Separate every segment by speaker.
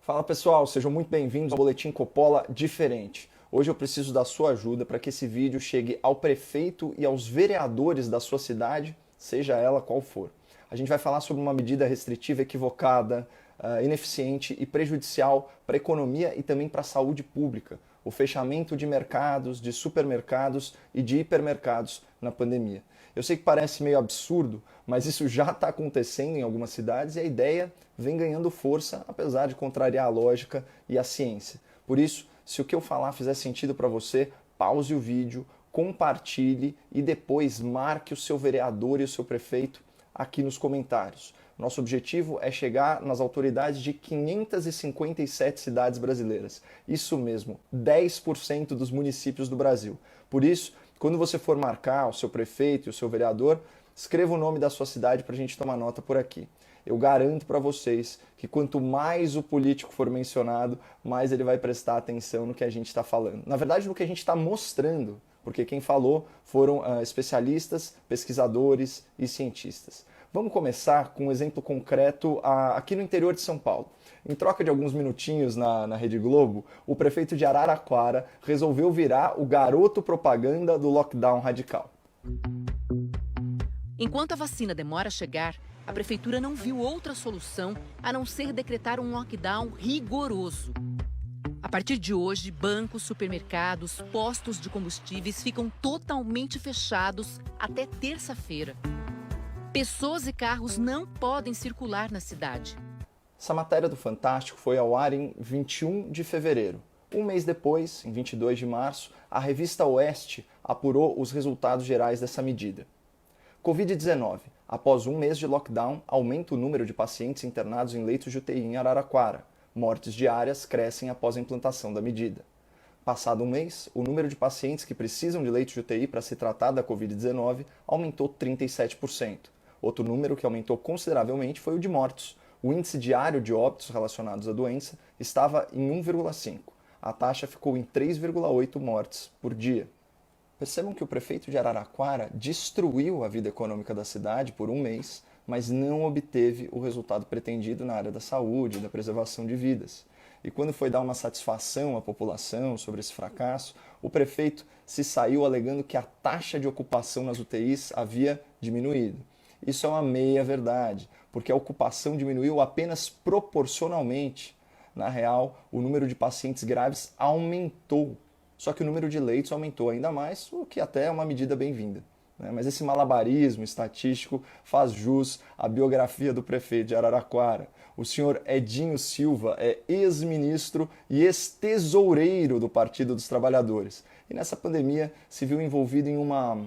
Speaker 1: Fala pessoal, sejam muito bem-vindos ao Boletim Coppola Diferente. Hoje eu preciso da sua ajuda para que esse vídeo chegue ao prefeito e aos vereadores da sua cidade, seja ela qual for. A gente vai falar sobre uma medida restritiva equivocada, ineficiente e prejudicial para a economia e também para a saúde pública. O fechamento de mercados, de supermercados e de hipermercados na pandemia. Eu sei que parece meio absurdo, mas isso já está acontecendo em algumas cidades e a ideia vem ganhando força, apesar de contrariar a lógica e a ciência. Por isso, se o que eu falar fizer sentido para você, pause o vídeo, compartilhe e depois marque o seu vereador e o seu prefeito aqui nos comentários. Nosso objetivo é chegar nas autoridades de 557 cidades brasileiras. Isso mesmo, 10% dos municípios do Brasil. Por isso, quando você for marcar o seu prefeito e o seu vereador, escreva o nome da sua cidade para a gente tomar nota por aqui. Eu garanto para vocês que quanto mais o político for mencionado, mais ele vai prestar atenção no que a gente está falando. Na verdade, no que a gente está mostrando, porque quem falou foram especialistas, pesquisadores e cientistas. Vamos começar com um exemplo concreto aqui no interior de São Paulo. Em troca de alguns minutinhos na Rede Globo, o prefeito de Araraquara resolveu virar o garoto propaganda do lockdown radical.
Speaker 2: Enquanto a vacina demora a chegar, a prefeitura não viu outra solução a não ser decretar um lockdown rigoroso. A partir de hoje, bancos, supermercados, postos de combustíveis ficam totalmente fechados até terça-feira. Pessoas e carros não podem circular na cidade.
Speaker 1: Essa matéria do Fantástico foi ao ar em 21 de fevereiro. Um mês depois, em 22 de março, a revista Oeste apurou os resultados gerais dessa medida. Covid-19. Após um mês de lockdown, aumenta o número de pacientes internados em leitos de UTI em Araraquara. Mortes diárias crescem após a implantação da medida. Passado um mês, o número de pacientes que precisam de leitos de UTI para se tratar da Covid-19 aumentou 37%. Outro número que aumentou consideravelmente foi o de mortos. O índice diário de óbitos relacionados à doença estava em 1,5. A taxa ficou em 3,8 mortes por dia. Percebam que o prefeito de Araraquara destruiu a vida econômica da cidade por um mês, mas não obteve o resultado pretendido na área da saúde e da preservação de vidas. E quando foi dar uma satisfação à população sobre esse fracasso, o prefeito se saiu alegando que a taxa de ocupação nas UTIs havia diminuído. Isso é uma meia-verdade, porque a ocupação diminuiu apenas proporcionalmente. Na real, o número de pacientes graves aumentou, só que o número de leitos aumentou ainda mais, o que até é uma medida bem-vinda. Mas esse malabarismo estatístico faz jus à biografia do prefeito de Araraquara. O senhor Edinho Silva é ex-ministro e ex-tesoureiro do Partido dos Trabalhadores. E nessa pandemia se viu envolvido em uma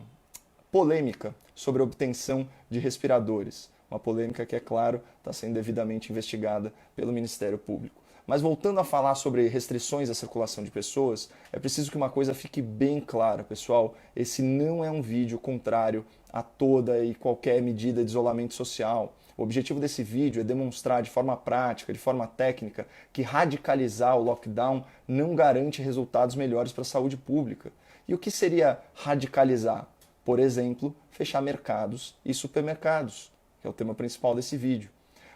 Speaker 1: polêmica sobre a obtenção de respiradores. Uma polêmica que, é claro, está sendo devidamente investigada pelo Ministério Público. Mas voltando a falar sobre restrições à circulação de pessoas, é preciso que uma coisa fique bem clara, pessoal. Esse não é um vídeo contrário a toda e qualquer medida de isolamento social. O objetivo desse vídeo é demonstrar de forma prática, de forma técnica, que radicalizar o lockdown não garante resultados melhores para a saúde pública. E o que seria radicalizar? Por exemplo, fechar mercados e supermercados, que é o tema principal desse vídeo.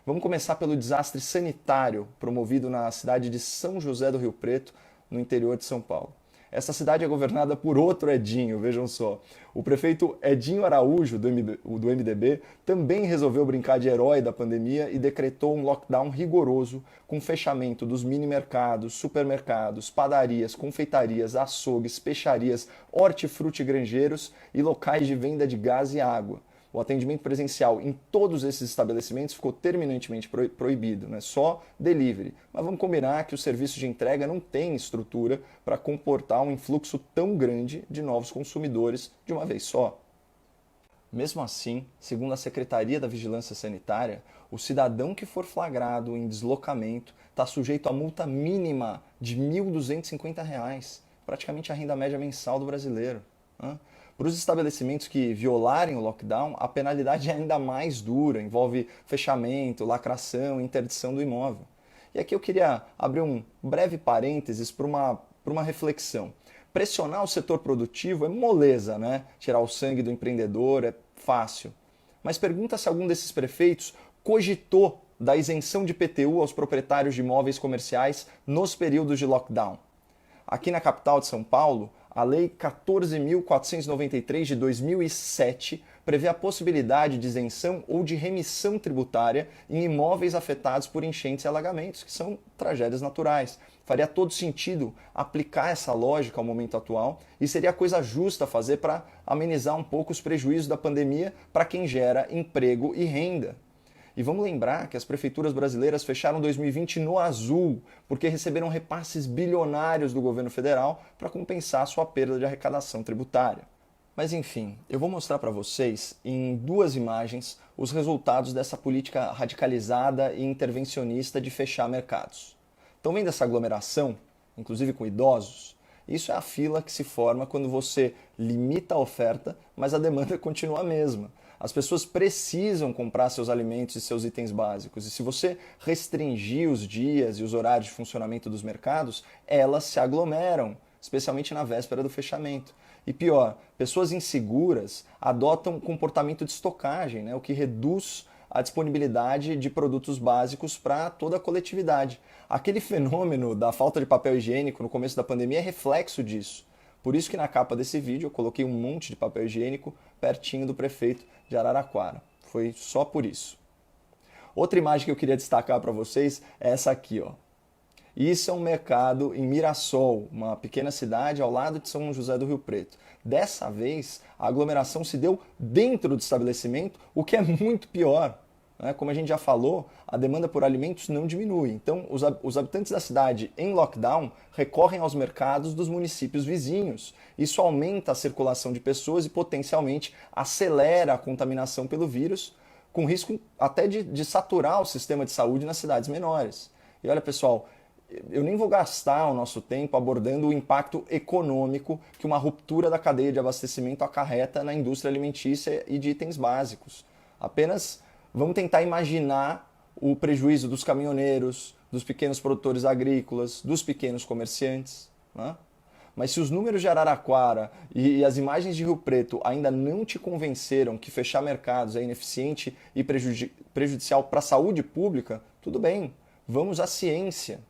Speaker 1: Vamos começar pelo desastre sanitário promovido na cidade de São José do Rio Preto, no interior de São Paulo. Essa cidade é governada por outro Edinho, vejam só. O prefeito Edinho Araújo, do MDB, também resolveu brincar de herói da pandemia e decretou um lockdown rigoroso, com fechamento dos mini-mercados, supermercados, padarias, confeitarias, açougues, peixarias, hortifruti granjeiros e locais de venda de gás e água. O atendimento presencial em todos esses estabelecimentos ficou terminantemente proibido, só delivery. Mas vamos combinar que o serviço de entrega não tem estrutura para comportar um influxo tão grande de novos consumidores de uma vez só. Mesmo assim, segundo a Secretaria da Vigilância Sanitária, o cidadão que for flagrado em deslocamento está sujeito a multa mínima de R$ 1.250, praticamente a renda média mensal do brasileiro. Para os estabelecimentos que violarem o lockdown, a penalidade é ainda mais dura, envolve fechamento, lacração e interdição do imóvel. E aqui eu queria abrir um breve parênteses para uma reflexão. Pressionar o setor produtivo é moleza, Tirar o sangue do empreendedor é fácil. Mas pergunta se algum desses prefeitos cogitou da isenção de IPTU aos proprietários de imóveis comerciais nos períodos de lockdown. Aqui na capital de São Paulo, a Lei 14.493 de 2007 prevê a possibilidade de isenção ou de remissão tributária em imóveis afetados por enchentes e alagamentos, que são tragédias naturais. Faria todo sentido aplicar essa lógica ao momento atual e seria a coisa justa fazer para amenizar um pouco os prejuízos da pandemia para quem gera emprego e renda. E vamos lembrar que as prefeituras brasileiras fecharam 2020 no azul, porque receberam repasses bilionários do governo federal para compensar sua perda de arrecadação tributária. Mas enfim, eu vou mostrar para vocês em 2 imagens os resultados dessa política radicalizada e intervencionista de fechar mercados. Estão vendo essa aglomeração, inclusive com idosos? Isso é a fila que se forma quando você limita a oferta, mas a demanda continua a mesma. As pessoas precisam comprar seus alimentos e seus itens básicos. E se você restringir os dias e os horários de funcionamento dos mercados, elas se aglomeram, especialmente na véspera do fechamento. E pior, pessoas inseguras adotam comportamento de estocagem, né, o que reduz a disponibilidade de produtos básicos para toda a coletividade. Aquele fenômeno da falta de papel higiênico no começo da pandemia é reflexo disso. Por isso que na capa desse vídeo eu coloquei um monte de papel higiênico pertinho do prefeito de Araraquara. Foi só por isso. Outra imagem que eu queria destacar para vocês é essa aqui, ó. Isso é um mercado em Mirassol, uma pequena cidade ao lado de São José do Rio Preto. Dessa vez, a aglomeração se deu dentro do estabelecimento, o que é muito pior. Como a gente já falou, a demanda por alimentos não diminui. Então, os habitantes da cidade em lockdown recorrem aos mercados dos municípios vizinhos. Isso aumenta a circulação de pessoas e potencialmente acelera a contaminação pelo vírus, com risco até de saturar o sistema de saúde nas cidades menores. E olha, pessoal, eu nem vou gastar o nosso tempo abordando o impacto econômico que uma ruptura da cadeia de abastecimento acarreta na indústria alimentícia e de itens básicos. Apenas vamos tentar imaginar o prejuízo dos caminhoneiros, dos pequenos produtores agrícolas, dos pequenos comerciantes. Né? Mas se os números de Araraquara e as imagens de Rio Preto ainda não te convenceram que fechar mercados é ineficiente e prejudicial para a saúde pública, tudo bem, vamos à ciência.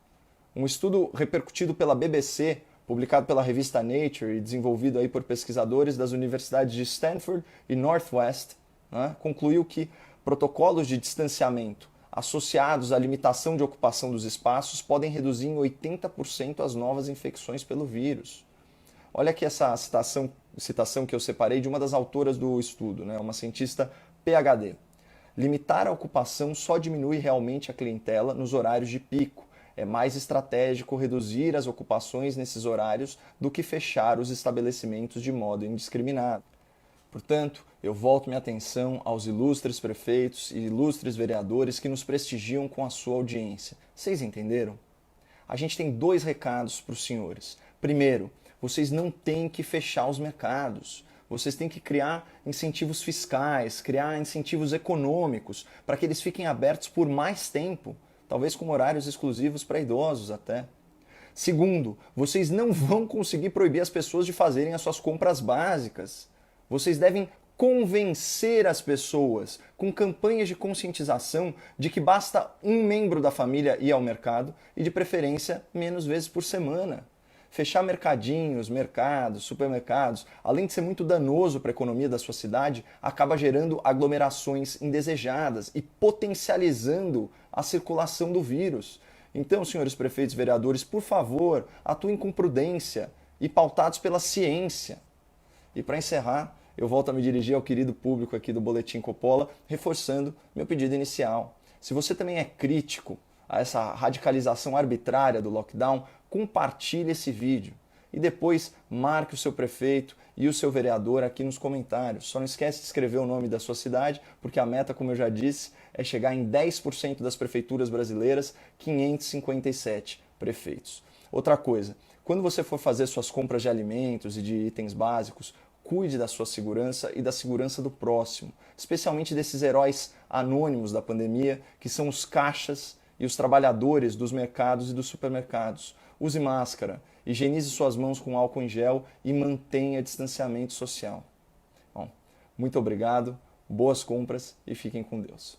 Speaker 1: Um estudo repercutido pela BBC, publicado pela revista Nature e desenvolvido aí por pesquisadores das universidades de Stanford e Northwest, né, concluiu que protocolos de distanciamento associados à limitação de ocupação dos espaços podem reduzir em 80% as novas infecções pelo vírus. Olha aqui essa citação que eu separei de uma das autoras do estudo, né, uma cientista PhD. Limitar a ocupação só diminui realmente a clientela nos horários de pico. É mais estratégico reduzir as ocupações nesses horários do que fechar os estabelecimentos de modo indiscriminado. Portanto, eu volto minha atenção aos ilustres prefeitos e ilustres vereadores que nos prestigiam com a sua audiência. Vocês entenderam? A gente tem 2 recados para os senhores. Primeiro, vocês não têm que fechar os mercados. Vocês têm que criar incentivos fiscais, criar incentivos econômicos para que eles fiquem abertos por mais tempo, talvez com horários exclusivos para idosos até. Segundo, vocês não vão conseguir proibir as pessoas de fazerem as suas compras básicas. Vocês devem convencer as pessoas com campanhas de conscientização de que basta um membro da família ir ao mercado e, de preferência, menos vezes por semana. Fechar mercadinhos, mercados, supermercados, além de ser muito danoso para a economia da sua cidade, acaba gerando aglomerações indesejadas e potencializando a circulação do vírus. Então, senhores prefeitos e vereadores, por favor, atuem com prudência e pautados pela ciência. E para encerrar, eu volto a me dirigir ao querido público aqui do Boletim Coppola, reforçando meu pedido inicial. Se você também é crítico a essa radicalização arbitrária do lockdown, compartilhe esse vídeo e depois marque o seu prefeito e o seu vereador aqui nos comentários. Só não esquece de escrever o nome da sua cidade, porque a meta, como eu já disse, é chegar em 10% das prefeituras brasileiras, 557 prefeitos. Outra coisa, quando você for fazer suas compras de alimentos e de itens básicos, cuide da sua segurança e da segurança do próximo, especialmente desses heróis anônimos da pandemia, que são os caixas e os trabalhadores dos mercados e dos supermercados. Use máscara, higienize suas mãos com álcool em gel e mantenha distanciamento social. Bom, muito obrigado, boas compras e fiquem com Deus.